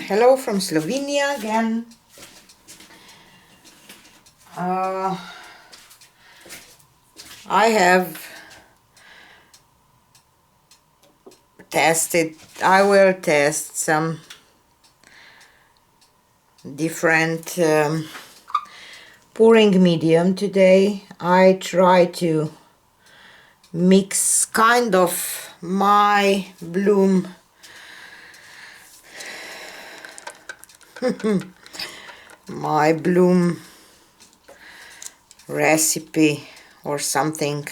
Hello from Slovenia again. I have I will test some different pouring medium today. I try to mix kind of my bloom my bloom recipe or something.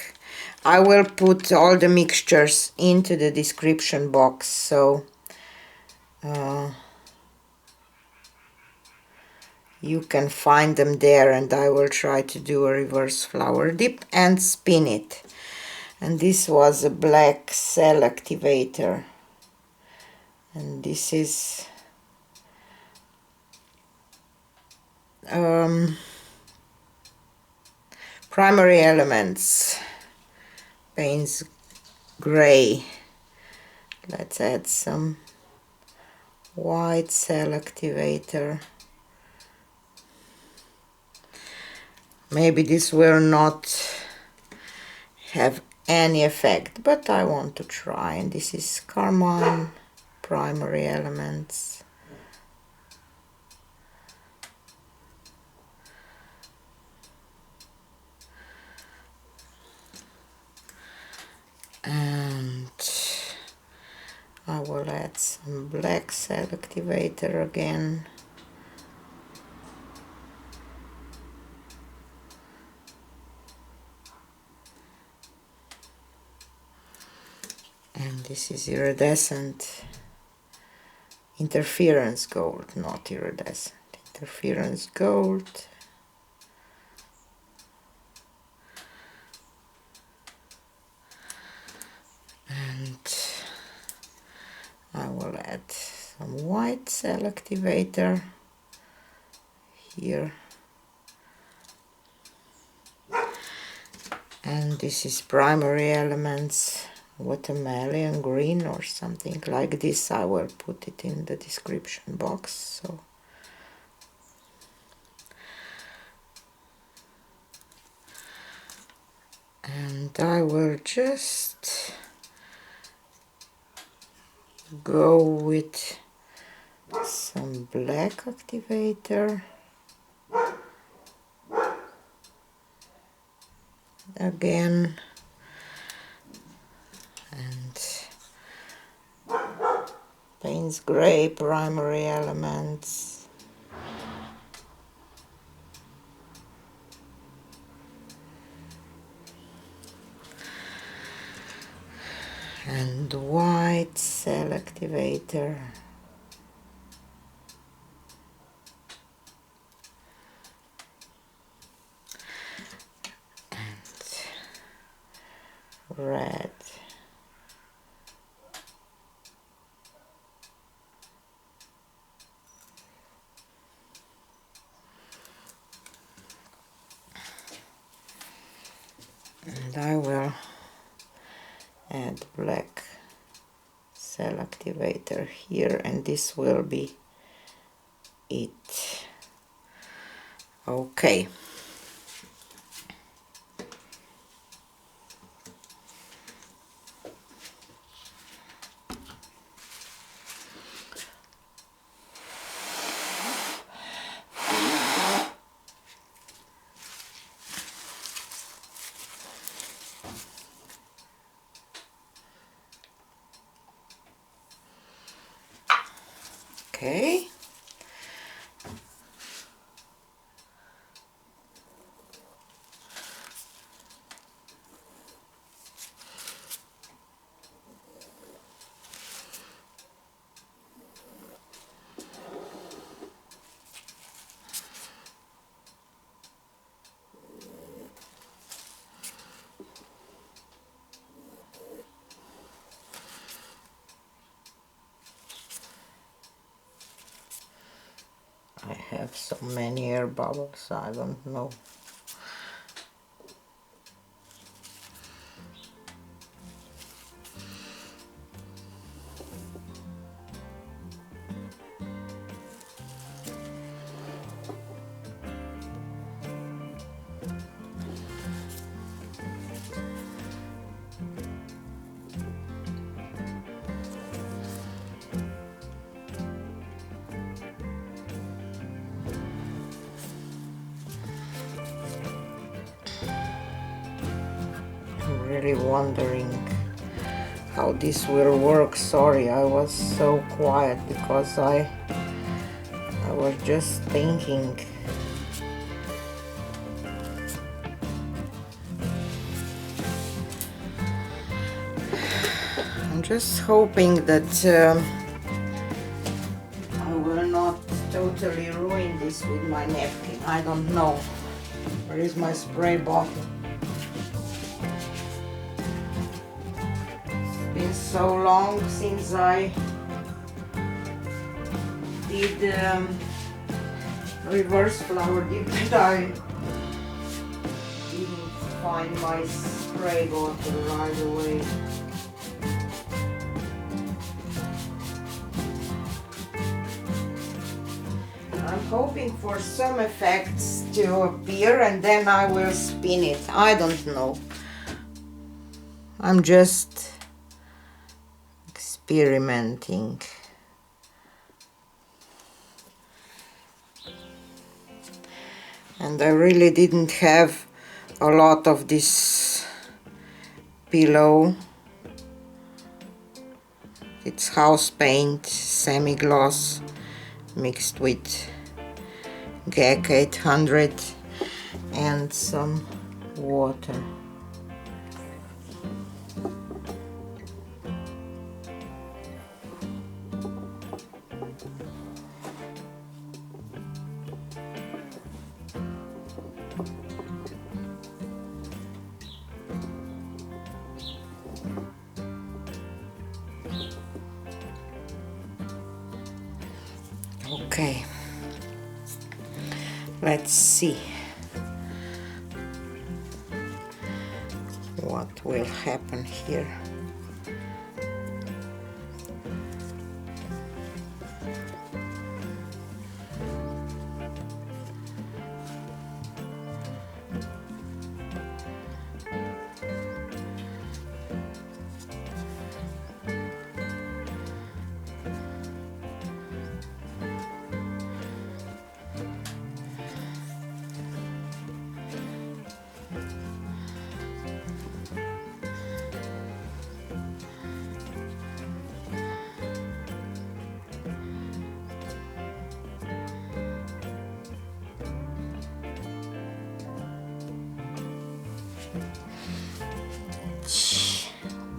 I will put all the mixtures into the description box, so you can find them there, and I will try to do a reverse flower dip and spin it. And this was a black cell activator, and this is primary elements, Payne's gray. Let's add some white cell activator. Maybe this will not have any effect, but I want to try. And this is carmine primary elements. And I will add some black cell activator again. And this is iridescent interference gold, not iridescent, interference gold. And I will add some white cell activator here. And this is primary elements, watermelon green or something like this. I will put it in the description box. So and I will just go with some black activator again, and Payne's gray primary elements, and white cell activator. Red. And I will add black cell activator here, and this will be it. Okay. Okay. I have so many air bubbles, I don't know. really wondering how this will work. Sorry, I was so quiet because I was just thinking. I'm just hoping that I will not totally ruin this with my napkin. I don't know. Where is my spray bottle? It's been so long since I did reverse flower dip that I didn't find my spray bottle right away. I'm hoping for some effects to appear and then I will spin it. I don't know. I'm just experimenting. And I really didn't have a lot of this pillow. It's house paint, semi-gloss, mixed with GAC 800 and some water. Okay, let's see what will happen here.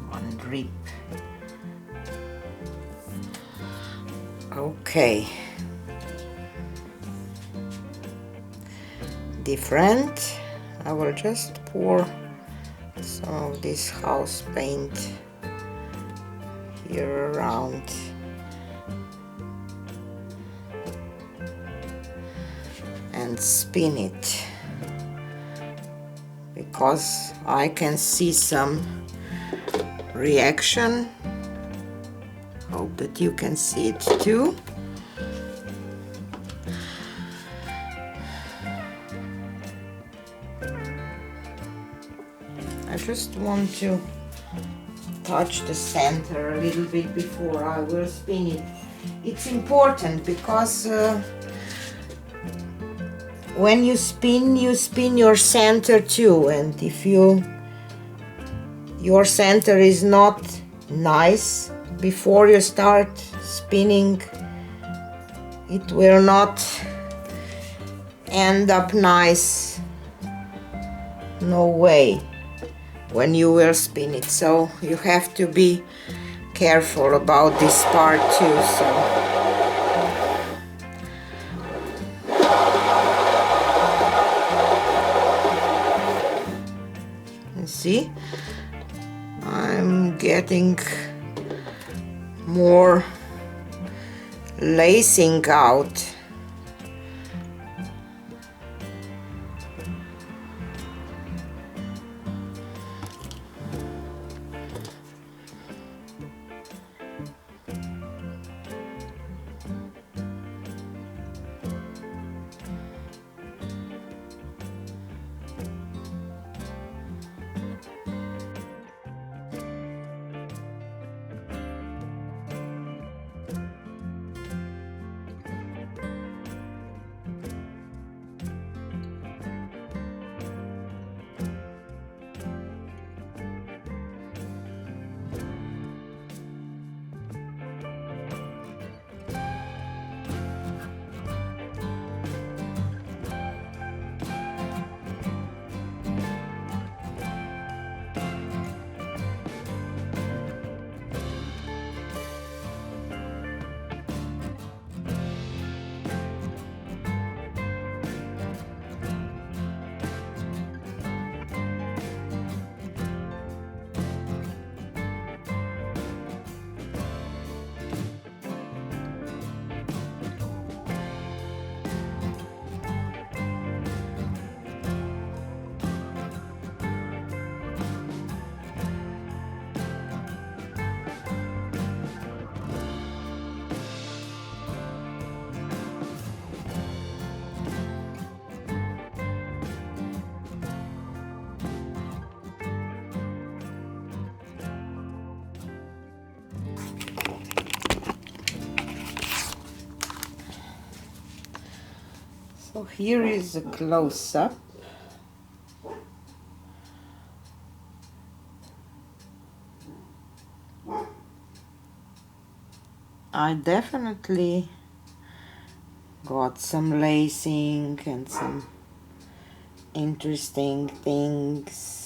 One drip. Okay. Different. I will just pour some of this house paint here around. And spin it, because I can see some reaction. Hope that you can see it too. I just want to touch the center a little bit before I will spin it. It's important because when you spin your center too, and if your center is not nice before you start spinning, it will not end up nice. No way when you will spin it. So you have to be careful about this part too. So see, I'm getting more lacing out. So here is a close-up. I definitely got some lacing and some interesting things.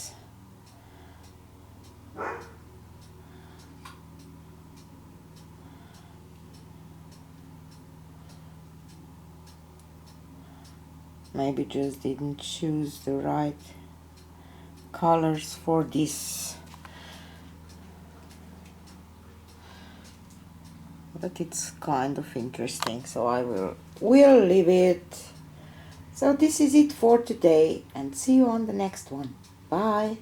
Maybe just didn't choose the right colors for this, but it's kind of interesting, so I will leave it. So this is it for today, and see you on the next one. Bye.